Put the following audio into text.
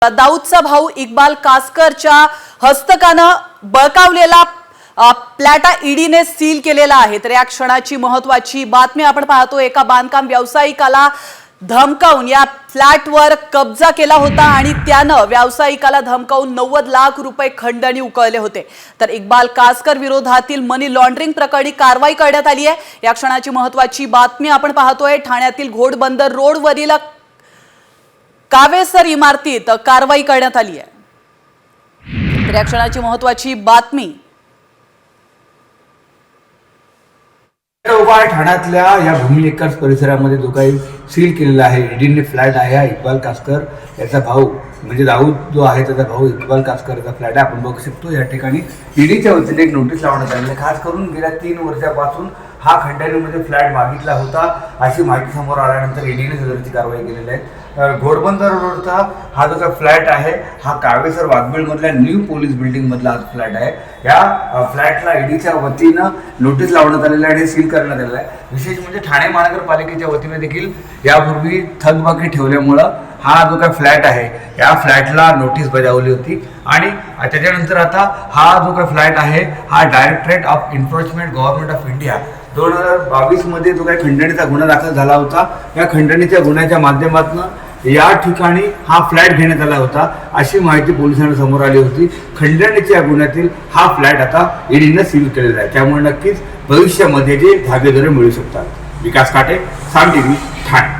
दाऊदचा भाऊ इक्बाल कासकरच्या हस्तकानं बळकावलेला प्लॅटा ईडीने सील केलेला आहे। तर या क्षणाची महत्त्वाची बातमी आपण पाहतो। एका बांधकाम व्यावसायिकाला धमकावून या फ्लॅटवर कब्जा केला होता आणि त्यानं व्यावसायिकाला धमकावून 90 लाख रुपये खंडणी उकळले होते। तर इक्बाल कासकर विरोधातील मनी लॉन्ड्रिंग प्रकरणी कारवाई करण्यात आली आहे। या क्षणाची महत्त्वाची बातमी आपण पाहतोय। ठाण्यातील घोडबंदर रोडवरील कावेसर इमारतीत कारवाई करण्यात आली आहे। तर या क्षणाची महत्त्वाची बातमी ठाण्यातल्या या भूमी एकाच परिसरामध्ये जो काही सील केलेला आहे ईडीने फ्लॅट आहे हा इक्बाल कासकर याचा भाऊ म्हणजे दाऊद जो आहे त्याचा भाऊ इक्बाल कासकर याचा फ्लॅट आहे। आपण बघू शकतो या ठिकाणी ईडीच्या वतीने एक नोटीस लावण्यात आली आहे। खास करून गेल्या 3 वर्षापासून हा खंडणीमध्ये फ्लॅट मागितला होता अशी माहिती समोर आल्यानंतर ईडीने सदरची कारवाई केलेली आहे। घोडबंदर रोडचा हा जो काही फ्लॅट आहे हा कावेसर वाघबीळमधल्या न्यू पोलीस बिल्डिंग मधला हा फ्लॅट आहे। या फ्लॅटला ईडीच्या वतीनं नोटीस लावण्यात आलेलं आहे आणि सील करण्यात आलेलं आहे। विशेष म्हणजे ठाणे महानगरपालिकेच्या वतीने देखील यापूर्वी थकबाकी ठेवल्यामुळं हा जो काही फ्लॅट आहे या फ्लॅटला नोटीस बजावली होती आणि त्याच्यानंतर आता हा जो काही फ्लॅट आहे हा directorate of enforcement government of India 2022 मध्ये जो काही खंडणीचा गुन्हा दाखल झाला होता या खंडणीच्या गुन्ह्याच्या माध्यमातून या ठिकाणी हा फ्लॅट घेण्यात आला होता अशी माहिती पोलिसांना समोर आली होती। खंडणीच्या गुन्ह्यातील हा फ्लॅट आता ईडीने सील केलेला आहे, त्यामुळे नक्कीच भविष्यामध्ये जे धागेदोरे मिळू शकतात। विकास काटे, साम टीव्ही, ठाणे।